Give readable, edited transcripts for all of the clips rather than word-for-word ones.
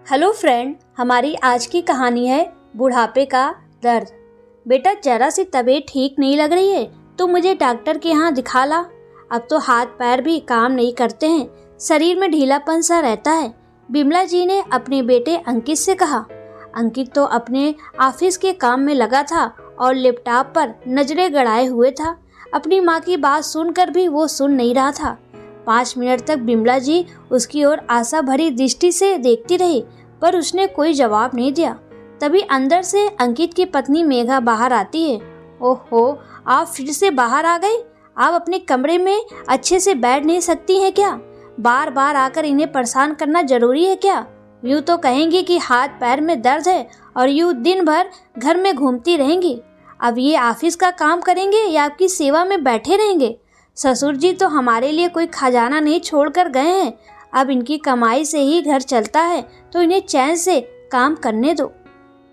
Hello friend, हमारी आज की कहानी है बुढ़ापे का दर्द। बेटा, जरा सी तबीयत ठीक नहीं लग रही है तो मुझे डॉक्टर के यहाँ दिखा ला। अब तो हाथ पैर भी काम नहीं करते हैं, शरीर में ढीलापन सा रहता है। बिमला जी ने अपने बेटे अंकित से कहा। अंकित तो अपने ऑफिस के काम में लगा था और लैपटॉप पर नजरें गड़ाए हुए था। अपनी माँ की बात सुनकर भी वो सुन नहीं रहा था। 5 मिनट तक बिमला जी उसकी ओर आशा भरी दृष्टि से देखती रही, पर उसने कोई जवाब नहीं दिया। तभी अंदर से अंकित की पत्नी मेघा बाहर आती है। ओहो, आप फिर से बाहर आ गई? आप अपने कमरे में अच्छे से बैठ नहीं सकती हैं क्या? बार बार आकर इन्हें परेशान करना जरूरी है क्या? यूँ तो कहेंगी कि हाथ पैर में दर्द है और यूँ दिन भर घर में घूमती रहेंगी। अब ये ऑफिस का काम करेंगे या आपकी सेवा में बैठे रहेंगे? ससुर जी तो हमारे लिए कोई खजाना नहीं छोड़कर गए हैं। अब इनकी कमाई से ही घर चलता है, तो इन्हें चैन से काम करने दो।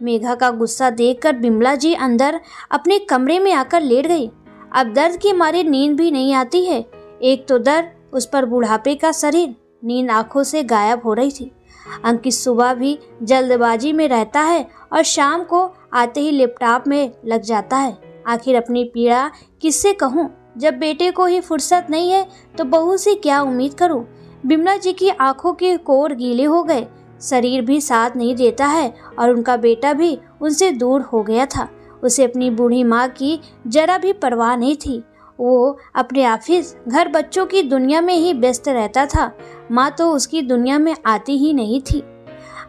मेघा का गुस्सा देखकर बिमला जी अंदर अपने कमरे में आकर लेट गई। अब दर्द के मारे नींद भी नहीं आती है। एक तो दर्द, उस पर बुढ़ापे का शरीर, नींद आंखों से गायब हो रही थी। अंकित सुबह भी जल्दबाजी में रहता है और शाम को आते ही लैपटॉप में लग जाता है। आखिर अपनी पीड़ा किससे कहूँ? जब बेटे को ही फुर्सत नहीं है तो बहू से क्या उम्मीद करूँ? बिमला जी की आंखों के कोर गीले हो गए, शरीर भी साथ नहीं देता है और उनका बेटा भी उनसे दूर हो गया था। उसे अपनी बूढ़ी माँ की जरा भी परवाह नहीं थी। वो अपने ऑफिस, घर, बच्चों की दुनिया में ही व्यस्त रहता था। माँ तो उसकी दुनिया में आती ही नहीं थी।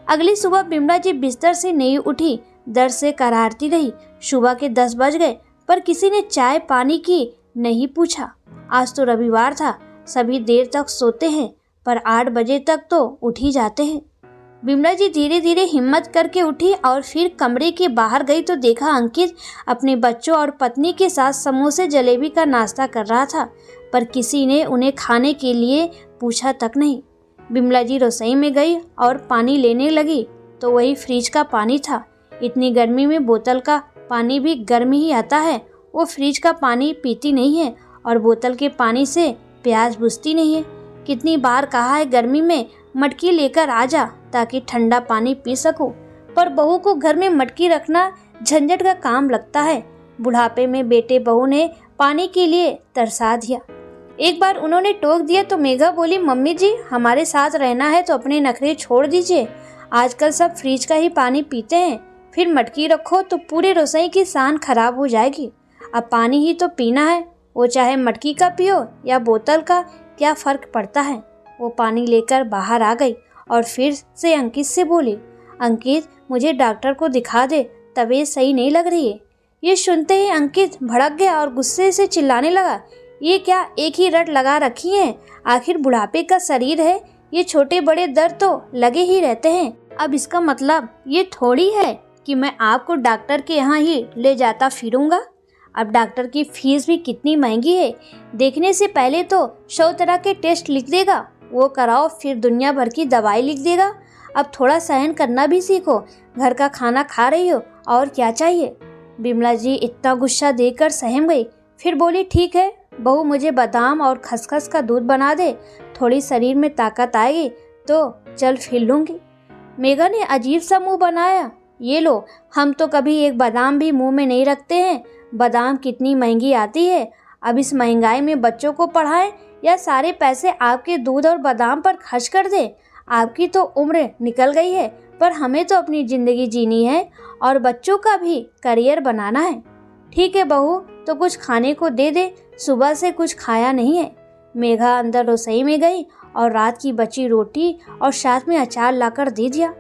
अगली सुबह बिमला जी बिस्तर से नहीं उठी, दर्द से करारती रही। सुबह के 10 बज गए, पर किसी ने चाय पानी की नहीं पूछा। आज तो रविवार था, सभी देर तक सोते हैं, पर 8 बजे तक तो उठ ही जाते हैं। बिमला जी धीरे धीरे हिम्मत करके उठी और फिर कमरे के बाहर गई तो देखा अंकित अपने बच्चों और पत्नी के साथ समोसे जलेबी का नाश्ता कर रहा था, पर किसी ने उन्हें खाने के लिए पूछा तक नहीं। बिमला जी रसोई में गई और पानी लेने लगी तो वही फ्रिज का पानी था। इतनी गर्मी में बोतल का पानी भी गर्म ही आता है। वो फ्रिज का पानी पीती नहीं है और बोतल के पानी से प्यास बुझती नहीं है। कितनी बार कहा है गर्मी में मटकी लेकर आ जा ताकि ठंडा पानी पी सकूं, पर बहू को घर में मटकी रखना झंझट का काम लगता है। बुढ़ापे में बेटे बहू ने पानी के लिए तरसा दिया। एक बार उन्होंने टोक दिया तो मेघा बोली, मम्मी जी, हमारे साथ रहना है तो अपने नखरे छोड़ दीजिए। आजकल सब फ्रिज का ही पानी पीते हैं, फिर मटकी रखो तो पूरे रसोई की शान खराब हो जाएगी। अब पानी ही तो पीना है, वो चाहे मटकी का पियो या बोतल का, क्या फर्क पड़ता है। वो पानी लेकर बाहर आ गई और फिर से अंकित से बोली, अंकित, मुझे डॉक्टर को दिखा दे, तबीयत सही नहीं लग रही है। ये सुनते ही अंकित भड़क गया और गुस्से से चिल्लाने लगा, ये क्या एक ही रट लगा रखी है? आखिर बुढ़ापे का शरीर है, ये छोटे बड़े दर्द तो लगे ही रहते हैं। अब इसका मतलब ये थोड़ी है कि मैं आपको डॉक्टर के यहाँ ही ले जाता फिरूंगा। अब डॉक्टर की फीस भी कितनी महंगी है। देखने से पहले तो 100 तरह के टेस्ट लिख देगा, वो कराओ, फिर दुनिया भर की दवाई लिख देगा। अब थोड़ा सहन करना भी सीखो, घर का खाना खा रही हो, और क्या चाहिए। बिमला जी इतना गुस्सा देकर सहम गई, फिर बोली, ठीक है बहू, मुझे बादाम और खसखस का दूध बना दे, थोड़ी शरीर में ताकत आएगी तो चल फिर लूँगी। मेघा ने अजीब सा मुँह बनाया, ये लो, हम तो कभी एक बादाम भी मुँह में नहीं रखते हैं। बादाम कितनी महंगी आती है। अब इस महंगाई में बच्चों को पढ़ाएं या सारे पैसे आपके दूध और बादाम पर खर्च कर दें? आपकी तो उम्र निकल गई है, पर हमें तो अपनी ज़िंदगी जीनी है और बच्चों का भी करियर बनाना है। ठीक है बहू, तो कुछ खाने को दे दे, सुबह से कुछ खाया नहीं है। मेघा अंदर रसोई में गई और रात की बची रोटी और साथ में अचार लाकर दे दिया।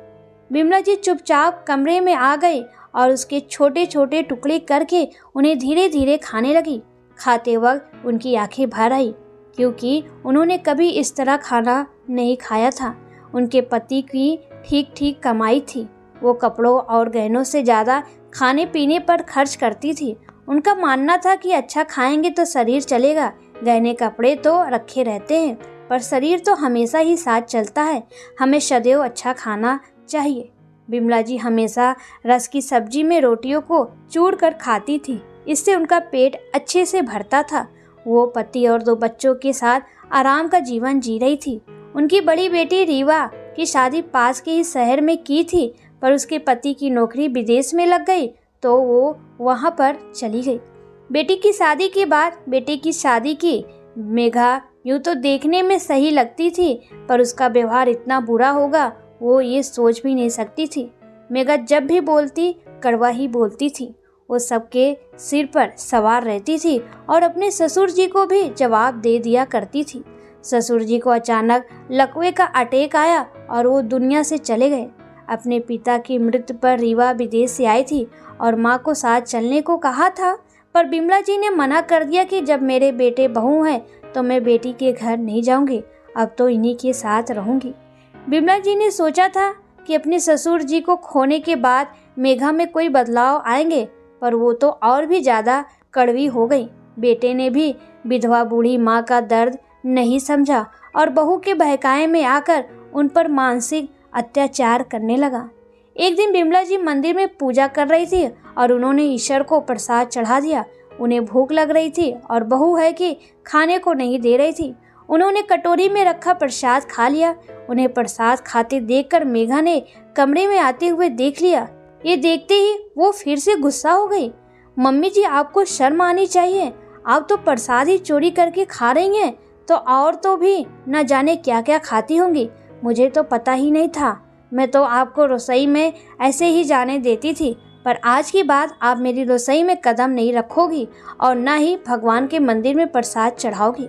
बिमला जी चुपचाप कमरे में आ गई और उसके छोटे छोटे टुकड़े करके उन्हें धीरे धीरे खाने लगी। खाते वक्त उनकी आंखें भर आई, क्योंकि उन्होंने कभी इस तरह खाना नहीं खाया था। उनके पति की ठीक ठीक कमाई थी, वो कपड़ों और गहनों से ज़्यादा खाने पीने पर खर्च करती थी। उनका मानना था कि अच्छा खाएंगे तो शरीर चलेगा, गहने कपड़े तो रखे रहते हैं, पर शरीर तो हमेशा ही साथ चलता है। हमें सदैव अच्छा खाना चाहिए। बिमला जी हमेशा रस की सब्जी में रोटियों को चूर कर खाती थी, इससे उनका पेट अच्छे से भरता था। वो पति और 2 बच्चों के साथ आराम का जीवन जी रही थी। उनकी बड़ी बेटी रीवा कि शादी पास के ही शहर में की थी, पर उसके पति की नौकरी विदेश में लग गई तो वो वहाँ पर चली गई। बेटी की शादी के बाद बेटे की शादी की। मेघा यूँ तो देखने में सही लगती थी, पर उसका व्यवहार इतना बुरा होगा वो ये सोच भी नहीं सकती थी। मेघा जब भी बोलती कड़वा ही बोलती थी। वो सबके सिर पर सवार रहती थी और अपने ससुर जी को भी जवाब दे दिया करती थी। ससुर जी को अचानक लकवे का अटैक आया और वो दुनिया से चले गए। अपने पिता की मृत्यु पर रीवा विदेश से आई थी और माँ को साथ चलने को कहा था, पर बिमला जी ने मना कर दिया कि जब मेरे बेटे बहू हैं तो मैं बेटी के घर नहीं जाऊंगी, अब तो इन्हीं के साथ रहूंगी। बिमला जी ने सोचा था कि अपने ससुर जी को खोने के बाद मेघा में कोई बदलाव आएंगे, पर वो तो और भी ज़्यादा कड़वी हो गई। बेटे ने भी विधवा बूढ़ी माँ का दर्द नहीं समझा और बहू के बहकाए में आकर उन पर मानसिक अत्याचार करने लगा। एक दिन बिमला जी मंदिर में पूजा कर रही थी और उन्होंने ईश्वर को प्रसाद चढ़ा दिया। उन्हें भूख लग रही थी और बहू है कि खाने को नहीं दे रही थी। उन्होंने कटोरी में रखा प्रसाद खा लिया। उन्हें प्रसाद खाते देखकर मेघा ने कमरे में आते हुए देख लिया। ये देखते ही वो फिर से गुस्सा हो गई। मम्मी जी, आपको शर्म आनी चाहिए, आप तो प्रसाद ही चोरी करके खा रही हैं, तो और तो भी न जाने क्या क्या खाती होंगी। मुझे तो पता ही नहीं था, मैं तो आपको रसोई में ऐसे ही जाने देती थी, पर आज के बाद आप मेरी रसोई में कदम नहीं रखोगी और न ही भगवान के मंदिर में प्रसाद चढ़ाओगी।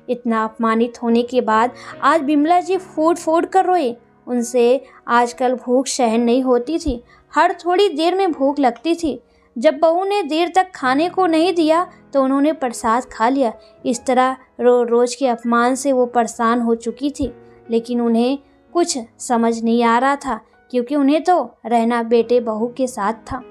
इतना अपमानित होने के बाद आज बिमला जी फूट फूट कर रोए। उनसे आजकल भूख सहन नहीं होती थी, हर थोड़ी देर में भूख लगती थी। जब बहू ने देर तक खाने को नहीं दिया तो उन्होंने प्रसाद खा लिया। इस तरह रोज के अपमान से वो परेशान हो चुकी थी, लेकिन उन्हें कुछ समझ नहीं आ रहा था, क्योंकि उन्हें तो रहना बेटे बहू के साथ था।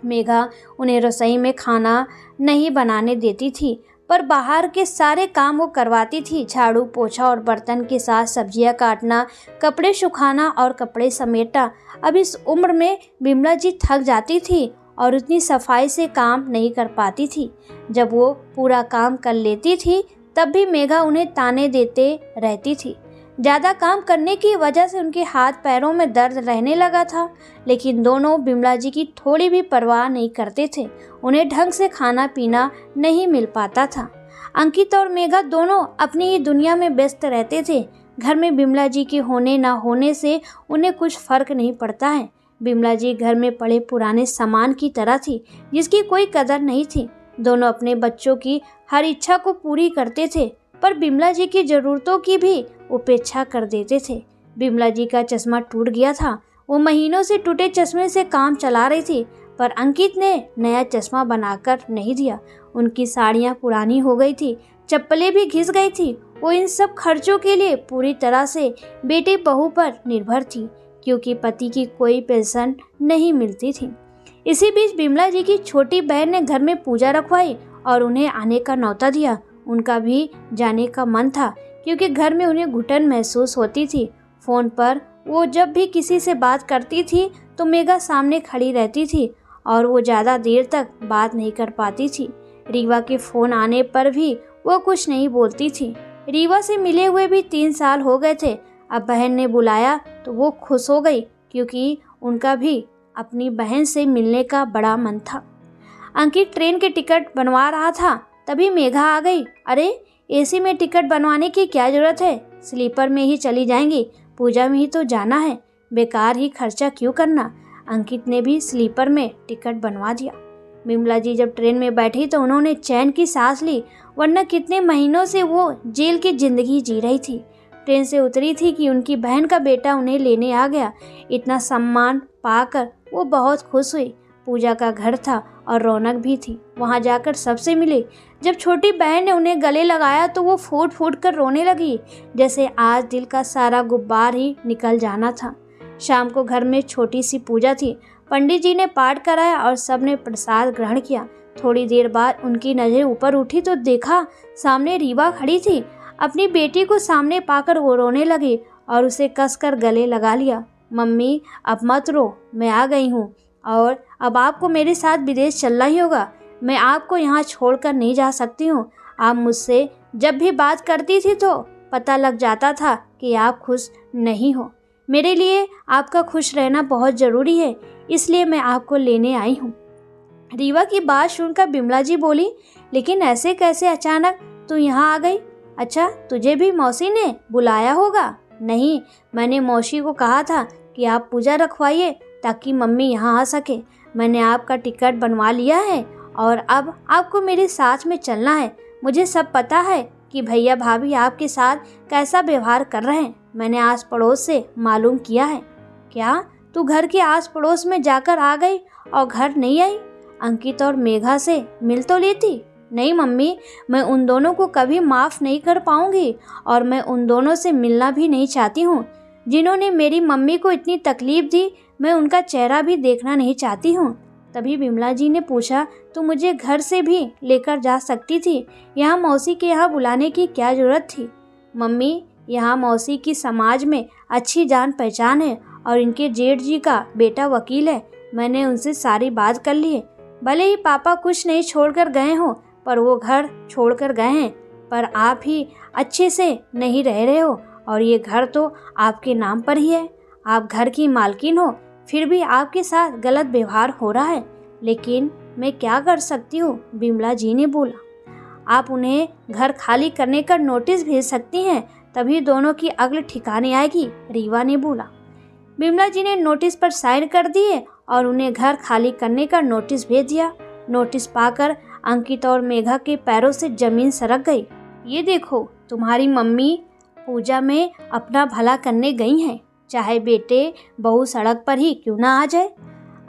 मेघा उन्हें रसोई में खाना नहीं बनाने देती थी, पर बाहर के सारे काम वो करवाती थी। झाड़ू पोछा और बर्तन के साथ सब्जियां काटना, कपड़े सुखाना और कपड़े समेटना। अब इस उम्र में बिमला जी थक जाती थी और उतनी सफाई से काम नहीं कर पाती थी। जब वो पूरा काम कर लेती थी तब भी मेघा उन्हें ताने देते रहती थी। ज़्यादा काम करने की वजह से उनके हाथ पैरों में दर्द रहने लगा था, लेकिन दोनों बिमला जी की थोड़ी भी परवाह नहीं करते थे। उन्हें ढंग से खाना पीना नहीं मिल पाता था। अंकित और मेघा दोनों अपनी ही दुनिया में व्यस्त रहते थे। घर में बिमला जी के होने ना होने से उन्हें कुछ फर्क नहीं पड़ता है। बिमला जी घर में पड़े पुराने सामान की तरह थी, जिसकी कोई कदर नहीं थी। दोनों अपने बच्चों की हर इच्छा को पूरी करते थे, पर बिमला जी की ज़रूरतों की भी उपेक्षा कर देते थे। बिमला जी का चश्मा टूट गया था। वो महीनों से टूटे चश्मे से काम चला रही थी, पर अंकित ने नया चश्मा बनाकर नहीं दिया। उनकी साड़ियाँ पुरानी हो गई थी, चप्पलें भी घिस गई थी। वो इन सब खर्चों के लिए पूरी तरह से बेटे बहू पर निर्भर थी, क्योंकि पति की कोई पेंशन नहीं मिलती थी। इसी बीच बिमला जी की छोटी बहन ने घर में पूजा रखवाई और उन्हें आने का न्योता दिया। उनका भी जाने का मन था, क्योंकि घर में उन्हें घुटन महसूस होती थी। फ़ोन पर वो जब भी किसी से बात करती थी तो मेघा सामने खड़ी रहती थी और वो ज़्यादा देर तक बात नहीं कर पाती थी। रीवा के फ़ोन आने पर भी वो कुछ नहीं बोलती थी। रीवा से मिले हुए भी 3 साल हो गए थे। अब बहन ने बुलाया तो वो खुश हो गई, क्योंकि उनका भी अपनी बहन से मिलने का बड़ा मन था। अंकित ट्रेन के टिकट बनवा रहा था, तभी मेघा आ गई। अरे, एसी में टिकट बनवाने की क्या ज़रूरत है, स्लीपर में ही चली जाएंगी, पूजा में ही तो जाना है, बेकार ही खर्चा क्यों करना। अंकित ने भी स्लीपर में टिकट बनवा दिया। बिमला जी जब ट्रेन में बैठी तो उन्होंने चैन की सांस ली, वरना कितने महीनों से वो जेल की जिंदगी जी रही थी। ट्रेन से उतरी थी कि उनकी बहन का बेटा उन्हें लेने आ गया। इतना सम्मान पाकर वो बहुत खुश हुई। पूजा का घर था और रौनक भी थी। वहाँ जाकर सबसे मिली। जब छोटी बहन ने उन्हें गले लगाया तो वो फूट फूट कर रोने लगी, जैसे आज दिल का सारा गुब्बार ही निकल जाना था। शाम को घर में छोटी सी पूजा थी। पंडित जी ने पाठ कराया और सबने प्रसाद ग्रहण किया। थोड़ी देर बाद उनकी नज़र ऊपर उठी तो देखा सामने रीवा खड़ी थी। अपनी बेटी को सामने पाकर वो रोने लगी और उसे कसकर गले लगा लिया। मम्मी, अब मत रो, मैं आ गई हूँ और अब आपको मेरे साथ विदेश चलना ही होगा। मैं आपको यहाँ छोड़कर नहीं जा सकती हूँ। आप मुझसे जब भी बात करती थी तो पता लग जाता था कि आप खुश नहीं हो। मेरे लिए आपका खुश रहना बहुत ज़रूरी है, इसलिए मैं आपको लेने आई हूँ। रीवा की बात सुनकर बिमला जी बोली, लेकिन ऐसे कैसे अचानक तू यहाँ आ गई? अच्छा, तुझे भी मौसी ने बुलाया होगा? नहीं, मैंने मौसी को कहा था कि आप पूजा रखवाइए ताकि मम्मी यहाँ आ सके। मैंने आपका टिकट बनवा लिया है और अब आपको मेरे साथ में चलना है। मुझे सब पता है कि भैया भाभी आपके साथ कैसा व्यवहार कर रहे हैं। मैंने आस पड़ोस से मालूम किया है। क्या तू घर के आस पड़ोस में जाकर आ गई और घर नहीं आई? अंकित और मेघा से मिल तो लेती। नहीं मम्मी, मैं उन दोनों को कभी माफ़ नहीं कर पाऊंगी और मैं उन दोनों से मिलना भी नहीं चाहती हूँ। जिन्होंने मेरी मम्मी को इतनी तकलीफ़ दी, मैं उनका चेहरा भी देखना नहीं चाहती हूँ। तभी बिमला जी ने पूछा, तो मुझे घर से भी लेकर जा सकती थी, यहाँ मौसी के यहाँ बुलाने की क्या ज़रूरत थी? मम्मी, यहाँ मौसी की समाज में अच्छी जान पहचान है और इनके जेठ जी का बेटा वकील है। मैंने उनसे सारी बात कर ली है। भले ही पापा कुछ नहीं छोड़कर गए हों, पर वो घर छोड़कर गए हैं, पर आप ही अच्छे से नहीं रह रहे हो और ये घर तो आपके नाम पर ही है। आप घर की मालकिन हो, फिर भी आपके साथ गलत व्यवहार हो रहा है। लेकिन मैं क्या कर सकती हूँ? बिमला जी ने बोला। आप उन्हें घर खाली करने का नोटिस भेज सकती हैं, तभी दोनों की अक्ल ठिकाने आएगी, रीवा ने बोला। बिमला जी ने नोटिस पर साइन कर दिए और उन्हें घर खाली करने का नोटिस भेज दिया। नोटिस पाकर अंकित और मेघा के पैरों से जमीन सरक गई। ये देखो, तुम्हारी मम्मी पूजा में अपना भला करने गई हैं, चाहे बेटे बहू सड़क पर ही क्यों ना आ जाए।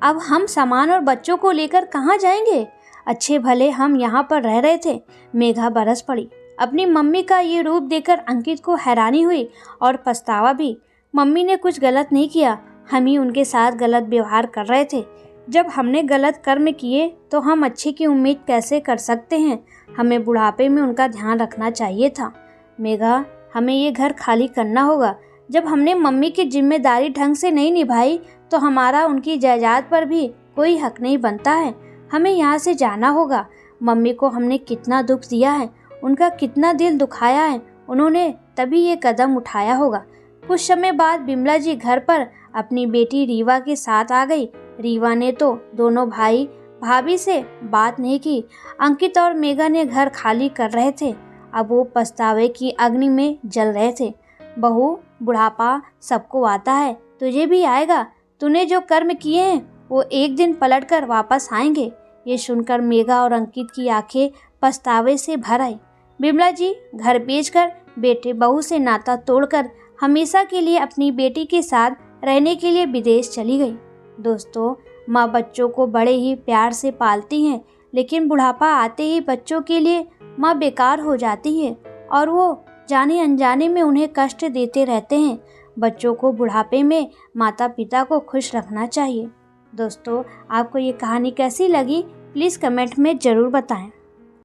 अब हम सामान और बच्चों को लेकर कहाँ जाएंगे? अच्छे भले हम यहाँ पर रह रहे थे। मेघा बरस पड़ी। अपनी मम्मी का ये रूप देखकर अंकित को हैरानी हुई और पछतावा भी। मम्मी ने कुछ गलत नहीं किया, हम ही उनके साथ गलत व्यवहार कर रहे थे। जब हमने गलत कर्म किए तो हम अच्छे की उम्मीद कैसे कर सकते हैं? हमें बुढ़ापे में उनका ध्यान रखना चाहिए था। मेघा, हमें ये घर खाली करना होगा। जब हमने मम्मी की जिम्मेदारी ढंग से नहीं निभाई तो हमारा उनकी जायदाद पर भी कोई हक नहीं बनता है। हमें यहाँ से जाना होगा। मम्मी को हमने कितना दुख दिया है, उनका कितना दिल दुखाया है, उन्होंने तभी ये कदम उठाया होगा। कुछ समय बाद बिमला जी घर पर अपनी बेटी रीवा के साथ आ गई। रीवा ने तो दोनों भाई भाभी से बात नहीं की। अंकित और मेघा ने घर खाली कर रहे थे। अब वो पछतावे की अग्नि में जल रहे थे। बहू, बुढ़ापा सबको आता है, तुझे भी आएगा। तूने जो कर्म किए हैं वो एक दिन पलटकर वापस आएंगे। ये सुनकर मेघा और अंकित की आंखें पछतावे से भर आई। बिमला जी घर बेचकर बेटे बहू से नाता तोड़कर हमेशा के लिए अपनी बेटी के साथ रहने के लिए विदेश चली गई। दोस्तों, माँ बच्चों को बड़े ही प्यार से पालती हैं, लेकिन बुढ़ापा आते ही बच्चों के लिए माँ बेकार हो जाती है और वो जाने अनजाने में उन्हें कष्ट देते रहते हैं। बच्चों को बुढ़ापे में माता पिता को खुश रखना चाहिए। दोस्तों, आपको ये कहानी कैसी लगी? प्लीज़ कमेंट में ज़रूर बताएं।